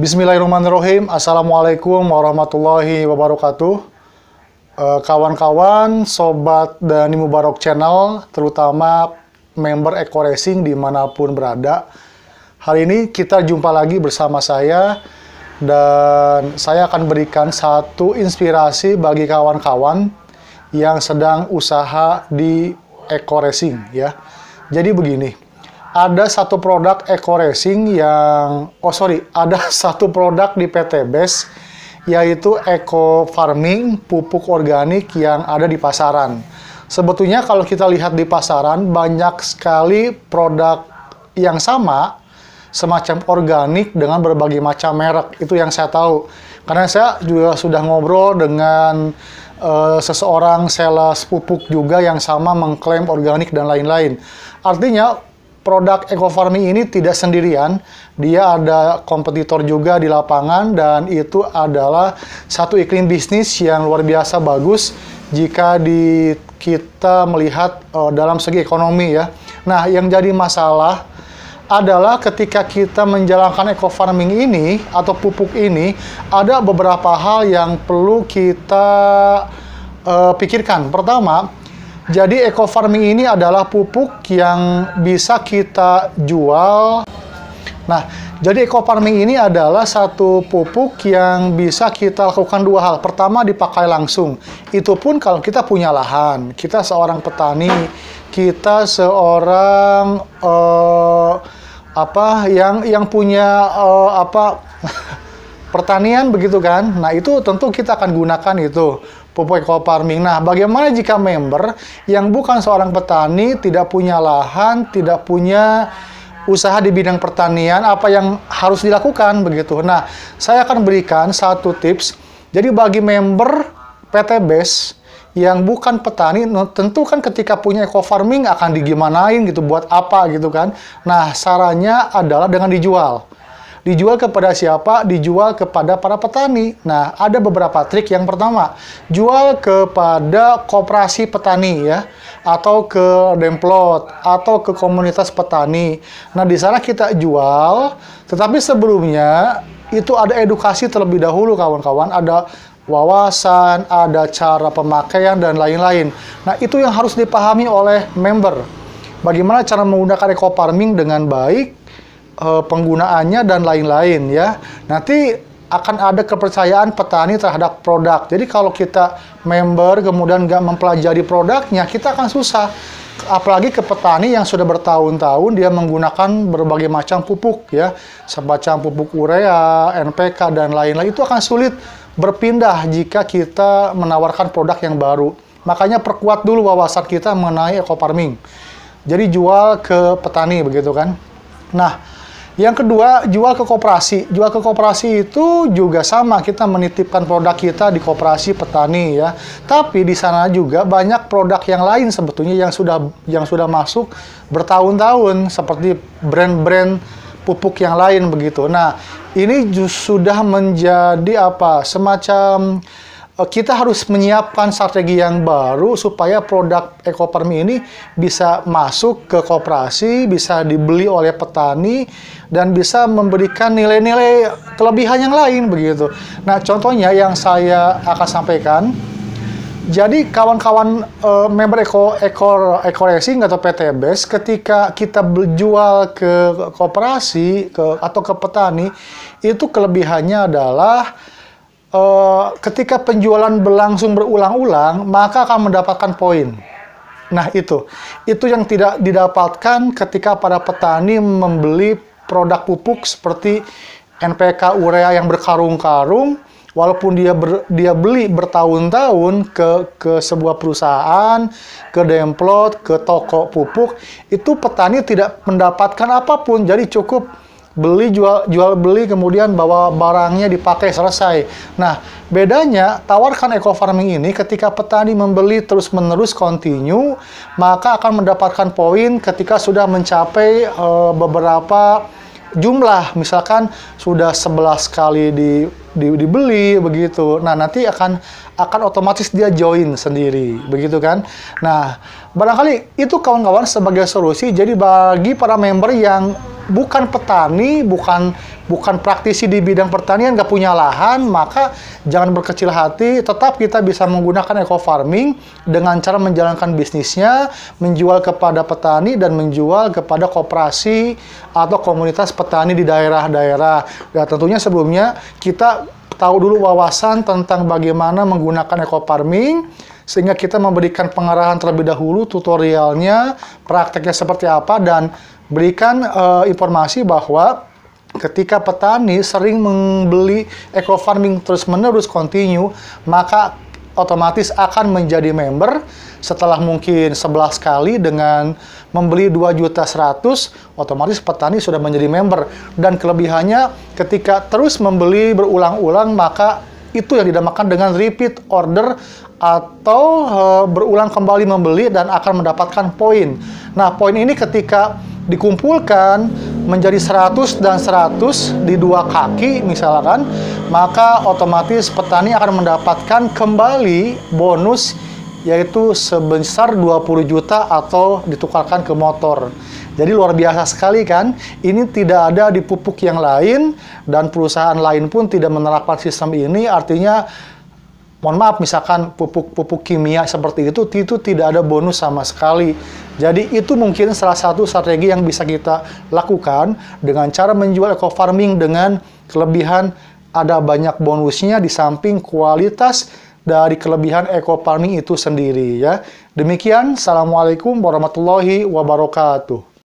Bismillahirrahmanirrahim. Assalamualaikum warahmatullahi wabarakatuh. Kawan-kawan, sobat Dhani Mubarak Channel, terutama member Eko Racing dimanapun berada. Hari ini kita jumpa lagi bersama saya, dan saya akan berikan satu inspirasi bagi kawan-kawan yang sedang usaha di Eko Racing ya. Jadi begini, ada satu produk Eko Racing yang, ada satu produk di PT BES, yaitu Eco Farming pupuk organik yang ada di pasaran. Sebetulnya kalau kita lihat di pasaran, banyak sekali produk yang sama, semacam organik dengan berbagai macam merek. Itu yang saya tahu. Karena saya juga sudah ngobrol dengan seseorang sales pupuk juga yang sama mengklaim organik dan lain-lain. Artinya, produk Eco Farming ini tidak sendirian, dia ada kompetitor juga di lapangan, dan itu adalah satu iklim bisnis yang luar biasa bagus jika kita melihat dalam segi ekonomi ya. Nah, yang jadi masalah adalah ketika kita menjalankan Eco Farming ini atau pupuk ini, ada beberapa hal yang perlu kita pikirkan. Pertama, jadi Eco Farming ini adalah pupuk yang bisa kita jual. Nah, jadi Eco Farming ini adalah satu pupuk yang bisa kita lakukan dua hal. Pertama, dipakai langsung. Itu pun kalau kita punya lahan. Kita seorang petani, kita seorang yang punya pertanian begitu kan. Nah, itu tentu kita akan gunakan itu pupuk Eco Farming. Nah, bagaimana jika member yang bukan seorang petani, tidak punya lahan, tidak punya usaha di bidang pertanian, apa yang harus dilakukan begitu? Nah, saya akan berikan satu tips. Jadi bagi member PT BES yang bukan petani, tentu kan ketika punya Eco Farming akan digimanain gitu, buat apa gitu kan. Nah, sarannya adalah dengan dijual. Dijual kepada siapa? Dijual kepada para petani. Nah, ada beberapa trik. Yang pertama, jual kepada koperasi petani ya, atau ke demplot, atau ke komunitas petani. Nah, di sana kita jual, tetapi sebelumnya itu ada edukasi terlebih dahulu kawan-kawan, ada wawasan, ada cara pemakaian, dan lain-lain. Nah, itu yang harus dipahami oleh member. Bagaimana cara menggunakan Eco Farming dengan baik, penggunaannya, dan lain-lain ya. Nanti akan ada kepercayaan petani terhadap produk. Jadi kalau kita member kemudian nggak mempelajari produknya, kita akan susah. Apalagi ke petani yang sudah bertahun-tahun dia menggunakan berbagai macam pupuk ya, semacam pupuk urea, NPK, dan lain-lain. Itu akan sulit berpindah jika kita menawarkan produk yang baru. Makanya perkuat dulu wawasan kita mengenai Eco Farming. Jadi jual ke petani begitu kan. Nah, yang kedua, jual ke koperasi. Jual ke koperasi itu juga sama, kita menitipkan produk kita di koperasi petani ya. Tapi di sana juga banyak produk yang lain sebetulnya yang sudah masuk bertahun-tahun, seperti brand-brand pupuk yang lain begitu. Nah, ini sudah menjadi semacam kita harus menyiapkan strategi yang baru supaya produk Eco Farming ini bisa masuk ke koperasi, bisa dibeli oleh petani, dan bisa memberikan nilai-nilai kelebihan yang lain begitu. Nah, contohnya yang saya akan sampaikan, jadi kawan-kawan member Eko Racing atau PT BES, ketika kita berjual ke koperasi atau ke petani, itu kelebihannya adalah ketika penjualan berlangsung berulang-ulang, maka akan mendapatkan poin. Nah, itu yang tidak didapatkan ketika para petani membeli produk pupuk seperti NPK, urea yang berkarung-karung. Walaupun dia beli bertahun-tahun ke sebuah perusahaan, ke demplot, ke toko pupuk, itu petani tidak mendapatkan apapun. Jadi cukup beli, jual beli, kemudian bawa barangnya dipakai, selesai. Nah, bedanya tawarkan Eco Farming ini ketika petani membeli terus-menerus continue, maka akan mendapatkan poin ketika sudah mencapai beberapa jumlah, misalkan sudah 11 kali dibeli begitu. Nah, nanti akan akan otomatis dia join sendiri, begitu kan? Nah, barangkali itu kawan-kawan sebagai solusi. Jadi bagi para member yang bukan petani, bukan praktisi di bidang pertanian, nggak punya lahan, maka jangan berkecil hati. Tetap kita bisa menggunakan eco farming dengan cara menjalankan bisnisnya, menjual kepada petani dan menjual kepada koperasi atau komunitas petani di daerah-daerah. Dan tentunya sebelumnya kita tahu dulu wawasan tentang bagaimana menggunakan eco farming, sehingga kita memberikan pengarahan terlebih dahulu, tutorialnya, prakteknya seperti apa, dan berikan informasi bahwa ketika petani sering membeli eco farming terus-menerus continue, maka otomatis akan menjadi member. Setelah mungkin 11 kali dengan membeli 2.100.000, otomatis petani sudah menjadi member. Dan kelebihannya ketika terus membeli berulang-ulang, maka itu yang dinamakan dengan repeat order atau berulang kembali membeli dan akan mendapatkan poin. Nah, poin ini ketika dikumpulkan menjadi 100 dan 100 di dua kaki misalkan, maka otomatis petani akan mendapatkan kembali bonus, yaitu sebesar 20 juta atau ditukarkan ke motor. Jadi luar biasa sekali kan? Ini tidak ada di pupuk yang lain dan perusahaan lain pun tidak menerapkan sistem ini. Artinya, mohon maaf, misalkan pupuk kimia seperti itu tidak ada bonus sama sekali. Jadi itu mungkin salah satu strategi yang bisa kita lakukan dengan cara menjual eco farming dengan kelebihan ada banyak bonusnya di samping kualitas dari kelebihan eco farming itu sendiri ya. Demikian, Assalamualaikum warahmatullahi wabarakatuh.